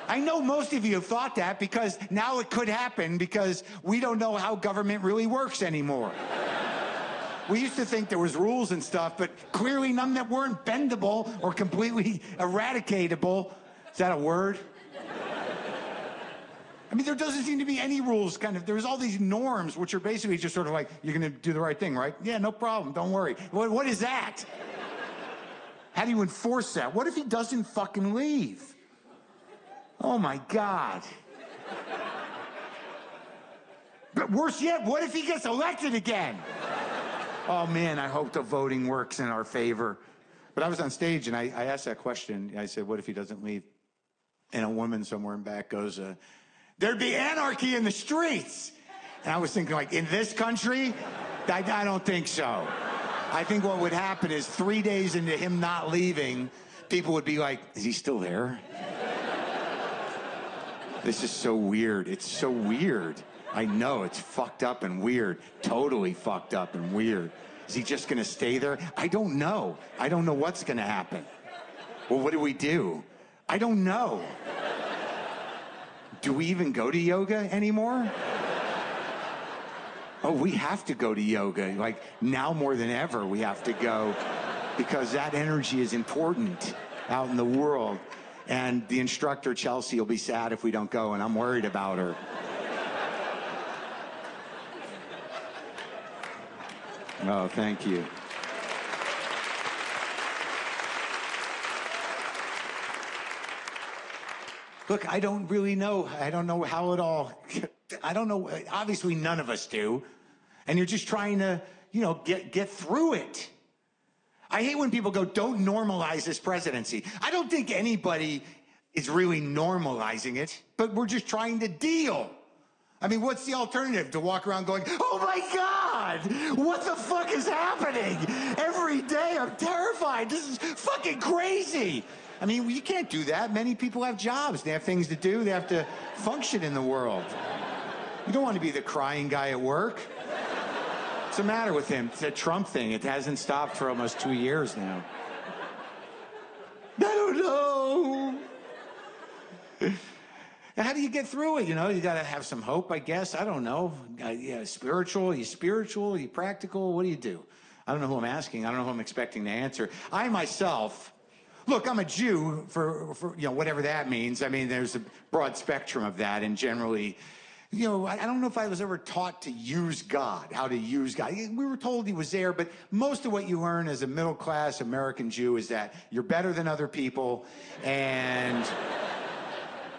I know most of you have thought that because now it could happen because we don't know how government really works anymore. We used to think there was rules and stuff, but clearly none that weren't bendable or completely eradicatable. Is that a word? I mean, there doesn't seem to be any rules, kind of. There's all these norms, which are basically just sort of like, you're going to do the right thing, right? Yeah, no problem, don't worry. What is that? How do you enforce that? What if he doesn't fucking leave? Oh, my God. But worse yet, what if he gets elected again? Oh, man, I hope the voting works in our favor. But I was on stage, and I asked that question. I said, what if he doesn't leave? And a woman somewhere in back goes, there'd be anarchy in the streets. And I was thinking, like, in this country? I don't think so. I think what would happen is 3 days into him not leaving, people would be like, is he still there? This is so weird. It's so weird. I know, it's fucked up and weird. Totally fucked up and weird. Is he just gonna stay there? I don't know. I don't know what's gonna happen. Well, what do we do? I don't know. Do we even go to yoga anymore? Oh, we have to go to yoga. Like, now more than ever, we have to go because that energy is important out in the world. And the instructor, Chelsea, will be sad if we don't go, and I'm worried about her. Oh, thank you. Look, I don't really know. I don't know how it all... I don't know. Obviously, none of us do. And you're just trying to, get through it. I hate when people go, don't normalize this presidency. I don't think anybody is really normalizing it, but we're just trying to deal. I mean, what's the alternative? To walk around going, oh my God, what the fuck is happening? Every day I'm terrified. This is fucking crazy. I mean, you can't do that. Many people have jobs. They have things to do. They have to function in the world. You don't want to be the crying guy at work. What's the matter with him? It's a Trump thing. It hasn't stopped for almost 2 years now. I don't know. How do you get through it? You got to have some hope, I guess. I don't know. Spiritual? Are you spiritual? Are you practical? What do you do? I don't know who I'm asking. I don't know who I'm expecting to answer. I myself, look, I'm a Jew for whatever that means. I mean, there's a broad spectrum of that, and generally, I don't know if I was ever taught to use God, how to use God. We were told he was there, but most of what you learn as a middle-class American Jew is that you're better than other people, and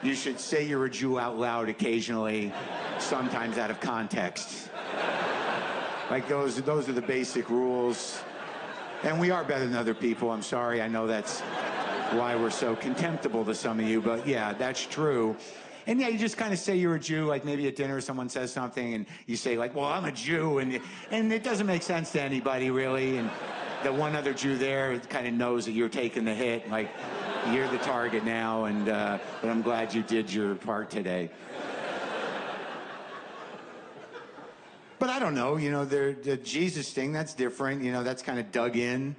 you should say you're a Jew out loud occasionally, sometimes out of context. Like those are the basic rules. And we are better than other people. I'm sorry, I know that's why we're so contemptible to some of you, but yeah, that's true. And yeah, you just kind of say you're a Jew, like maybe at dinner someone says something and you say like, well, I'm a Jew, and it doesn't make sense to anybody really, and the one other Jew there kind of knows that you're taking the hit, like you're the target now, and but I'm glad you did your part today. But I don't know, the Jesus thing, that's different, that's kind of dug in.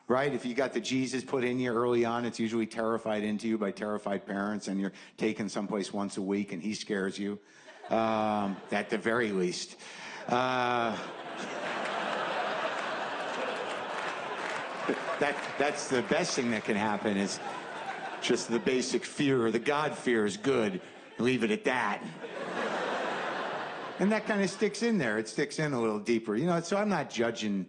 Right? If you got the Jesus put in you early on, it's usually terrified into you by terrified parents, and you're taken someplace once a week, and he scares you, at the very least. That's the best thing that can happen is just the basic fear, or the God fear is good. Leave it at that. And that kind of sticks in there. It sticks in a little deeper. So I'm not judging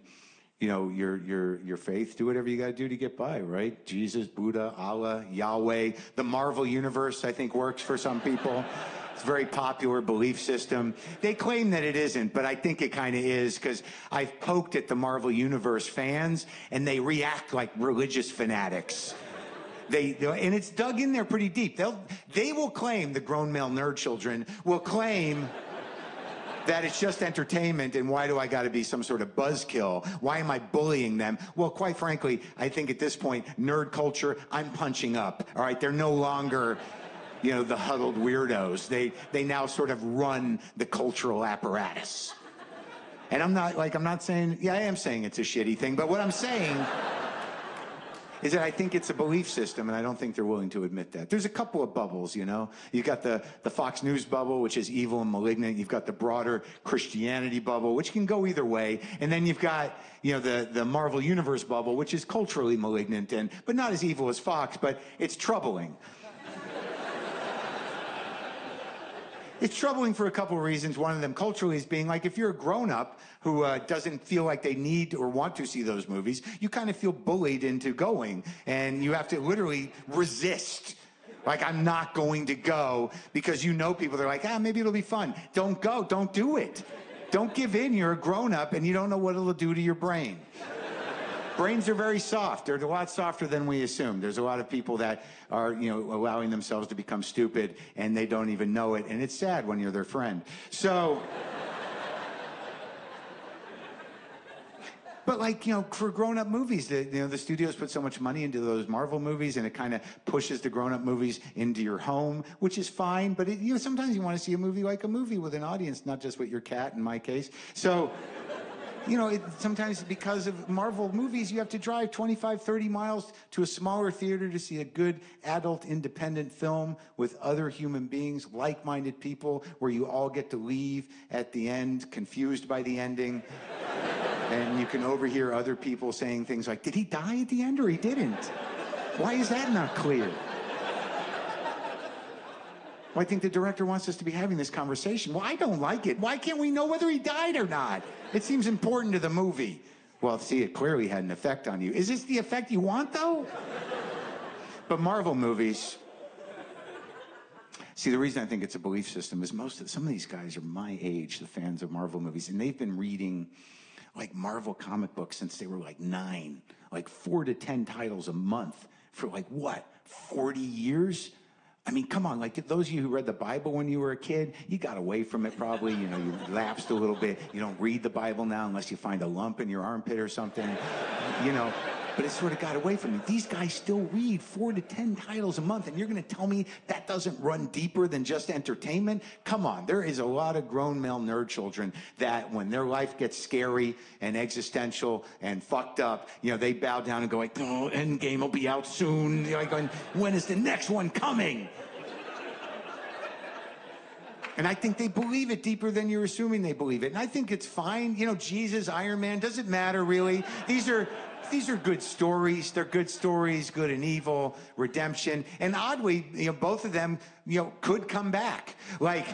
your faith. Do whatever you got to do to get by, right? Jesus, Buddha, Allah, Yahweh. The Marvel universe, I think, works for some people. It's a very popular belief system. They claim that it isn't, but I think it kind of is, because I've poked at the Marvel universe fans, and they react like religious fanatics. And it's dug in there pretty deep. They will claim, the grown male nerd children will claim that it's just entertainment, and why do I got to be some sort of buzzkill? Why am I bullying them? Well, quite frankly, I think at this point, nerd culture, I'm punching up, all right? They're no longer, the huddled weirdos. They now sort of run the cultural apparatus. And I'm not saying, yeah, I am saying it's a shitty thing, but what I'm saying is that I think it's a belief system, and I don't think they're willing to admit that. There's a couple of bubbles, you know. You've got the Fox News bubble, which is evil and malignant. You've got the broader Christianity bubble, which can go either way. And then you've got, you know, the Marvel Universe bubble, which is culturally malignant, but not as evil as Fox, but it's troubling. It's troubling for a couple of reasons. One of them culturally is being like, if you're a grown-up who doesn't feel like they need or want to see those movies, you kind of feel bullied into going, and you have to literally resist. Like, I'm not going to go, because you know people, they're like, maybe it'll be fun. Don't go, don't do it. Don't give in, you're a grown-up, and you don't know what it'll do to your brain. Brains are very soft. They're a lot softer than we assume. There's a lot of people that are, you know, allowing themselves to become stupid, and they don't even know it, and it's sad when you're their friend. So, but like, you know, for grown-up movies, the studios put so much money into those Marvel movies, and it kind of pushes the grown-up movies into your home, which is fine, but you know, sometimes you want to see a movie like a movie with an audience, not just with your cat, in my case. So, you know, sometimes because of Marvel movies, you have to drive 25, 30 miles to a smaller theater to see a good adult independent film with other human beings, like-minded people, where you all get to leave at the end confused by the ending. And you can overhear other people saying things like, did he die at the end or he didn't? Why is that not clear? Well, I think the director wants us to be having this conversation. Well, I don't like it. Why can't we know whether he died or not? It seems important to the movie. Well, see, it clearly had an effect on you. Is this the effect you want, though? But Marvel movies... See, the reason I think it's a belief system is some of these guys are my age, the fans of Marvel movies, and they've been reading like Marvel comic books since they were like 9, like 4 to 10 titles a month for like what, 40 years? I mean, come on, like those of you who read the Bible when you were a kid, you got away from it probably, you know, you lapsed a little bit. You don't read the Bible now unless you find a lump in your armpit or something, you know, but it sort of got away from you. These guys still read 4 to 10 titles a month, and you're going to tell me that doesn't run deeper than just entertainment? Come on, there is a lot of grown male nerd children that when their life gets scary and existential and fucked up, you know, they bow down and go like, oh, Endgame will be out soon. They're like going, when is the next one coming? And I think they believe it deeper than you're assuming they believe it. And I think it's fine. You know, Jesus, Iron Man, doesn't matter really. These are good stories. They're good stories, good and evil, redemption. And oddly, you know, both of them, you know, could come back. Like,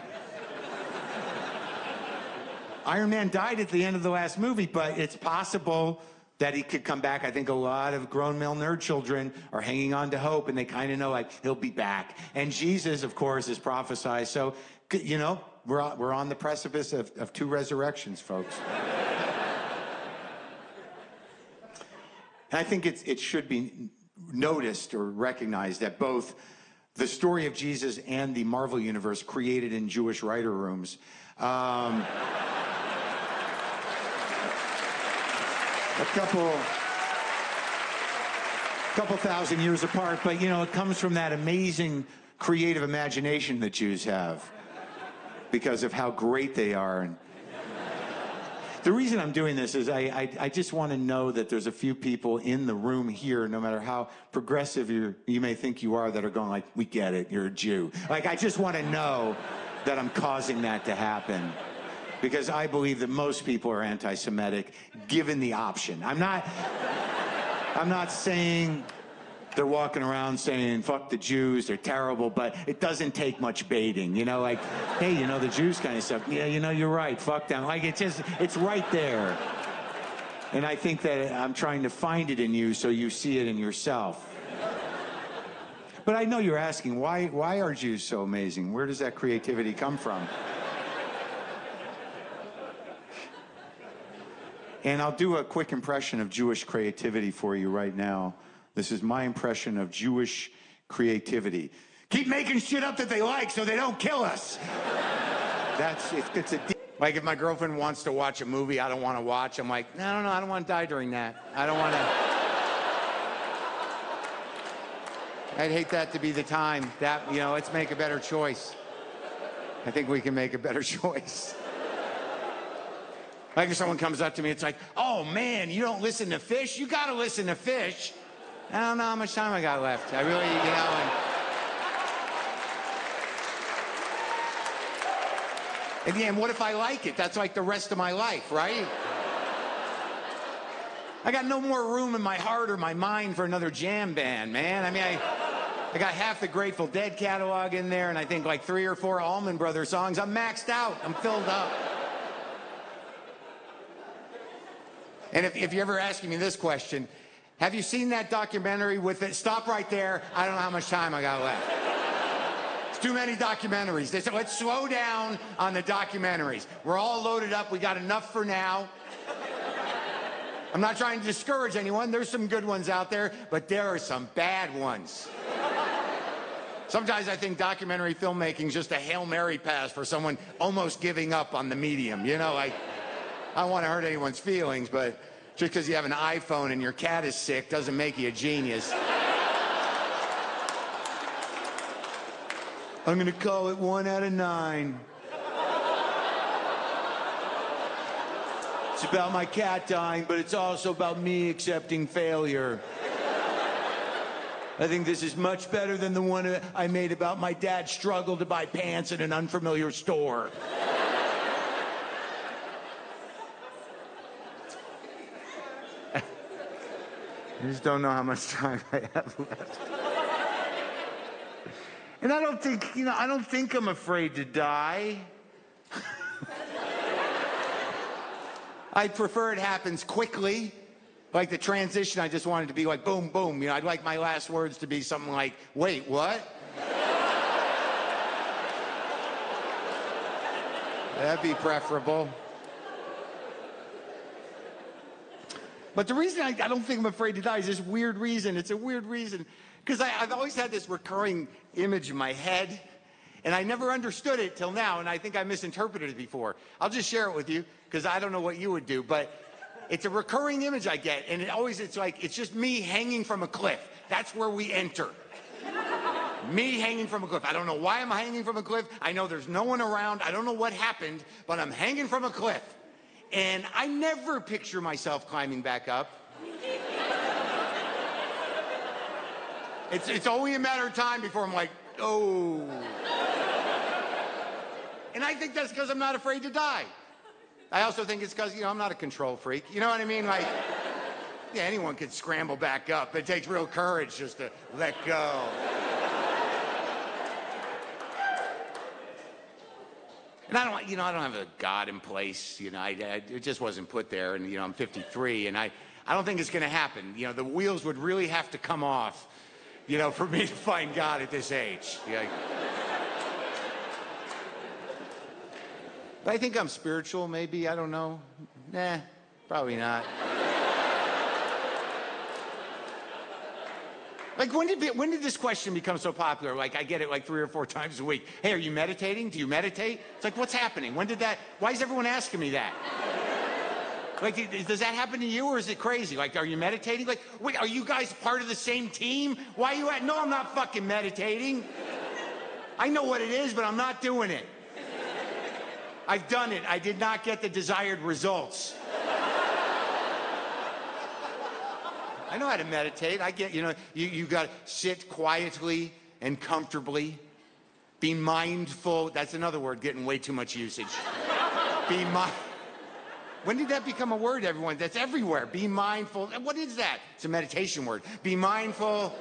Iron Man died at the end of the last movie, but it's possible that he could come back. I think a lot of grown male nerd children are hanging on to hope, and they kind of know, like, he'll be back. And Jesus, of course, is prophesied. So, you know, we're on the precipice of 2 resurrections, folks. And I think it should be noticed or recognized that both the story of Jesus and the Marvel Universe created in Jewish writer rooms. A couple thousand years apart, but, you know, it comes from that amazing creative imagination that Jews have because of how great they are. And the reason I'm doing this is I just want to know that there's a few people in the room here, no matter how progressive you may think you are, that are going like, we get it, you're a Jew. Like, I just want to know that I'm causing that to happen. Because I believe that most people are anti-Semitic, given the option. I'm not saying they're walking around saying, fuck the Jews, they're terrible, but it doesn't take much baiting, you know, like, hey, you know, the Jews kind of stuff. Yeah, you know, you're right, fuck them. Like, it's right there. And I think that I'm trying to find it in you so you see it in yourself. But I know you're asking, why are Jews so amazing? Where does that creativity come from? And I'll do a quick impression of Jewish creativity for you right now. This is my impression of Jewish creativity. Keep making shit up that they like so they don't kill us. It's like if my girlfriend wants to watch a movie I don't want to watch, I'm like, no, I don't want to die during that. I don't want to. I'd hate that to be the time. That, you know, let's make a better choice. I think we can make a better choice. Like if someone comes up to me, it's like, oh man, you don't listen to Fish? You gotta listen to Fish. I don't know how much time I got left. I really, you know, and yeah, and what if I like it? That's like the rest of my life, right? I got no more room in my heart or my mind for another jam band, man. I mean, I got half the Grateful Dead catalog in there, and I think like 3 or 4 Allman Brothers songs. I'm maxed out. I'm filled up. And if you're ever asking me this question, have you seen that documentary with it? Stop right there. I don't know how much time I got left. It's too many documentaries. Let's slow down on the documentaries. We're all loaded up. We got enough for now. I'm not trying to discourage anyone. There's some good ones out there, but there are some bad ones. Sometimes I think documentary filmmaking is just a Hail Mary pass for someone almost giving up on the medium. You know, like, I don't want to hurt anyone's feelings, but just because you have an iPhone and your cat is sick doesn't make you a genius. I'm going to call it 1 out of 9. It's about my cat dying, but it's also about me accepting failure. I think this is much better than the one I made about my dad's struggle to buy pants in an unfamiliar store. I just don't know how much time I have left. And I don't think, you know, I don't think I'm afraid to die. I prefer it happens quickly. Like the transition, I just wanted to be like, boom, boom. You know, I'd like my last words to be something like, wait, what? That'd be preferable. But the reason I don't think I'm afraid to die is this weird reason. It's a weird reason. Because I've always had this recurring image in my head, and I never understood it till now, and I think I misinterpreted it before. I'll just share it with you, because I don't know what you would do, but it's a recurring image I get, and it's just me hanging from a cliff. That's where we enter. Me hanging from a cliff. I don't know why I'm hanging from a cliff. I know there's no one around. I don't know what happened, but I'm hanging from a cliff. And I never picture myself climbing back up. It's only a matter of time before I'm like, oh. And I think that's because I'm not afraid to die. I also think it's because, you know, I'm not a control freak. You know what I mean? Like, yeah, anyone could scramble back up. It takes real courage just to let go. And I don't have a God in place. You know, it just wasn't put there. And, you know, I'm 53, and I don't think it's going to happen. You know, the wheels would really have to come off, you know, for me to find God at this age. Yeah. But I think I'm spiritual, maybe. I don't know. Nah, probably not. Like, when did this question become so popular? Like, I get it like 3 or 4 times a week. Hey, are you meditating? Do you meditate? It's like, what's happening? When did that? Why is everyone asking me that? Like, does that happen to you, or is it crazy? Like, are you meditating? Like, wait, are you guys part of the same team? Why are you at? No, I'm not fucking meditating. I know what it is, but I'm not doing it. I've done it. I did not get the desired results. I know how to meditate. I get, you know, you got to sit quietly and comfortably. Be mindful. That's another word getting way too much usage. Be mindful. When did that become a word, everyone? That's everywhere. Be mindful. What is that? It's a meditation word. Be mindful.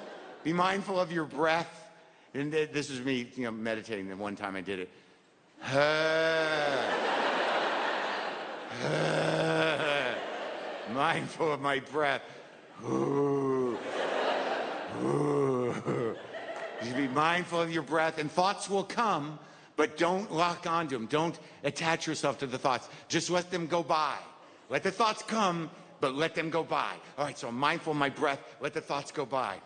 Be mindful of your breath. And this is me, you know, meditating. The one time I did it. Mindful of my breath. Ooh. Ooh. You be mindful of your breath, and thoughts will come, but don't lock onto them. Don't attach yourself to the thoughts. Just let them go by. Let the thoughts come, but let them go by. All right, so I'm mindful of my breath. Let the thoughts go by.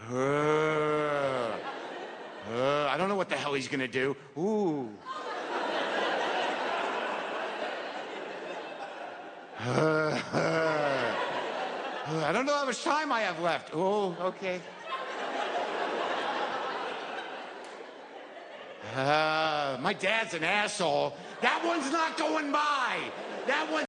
I don't know what the hell he's going to do. Ooh. I don't know how much time I have left. Oh, okay. My dad's an asshole. That one's not going by. That one.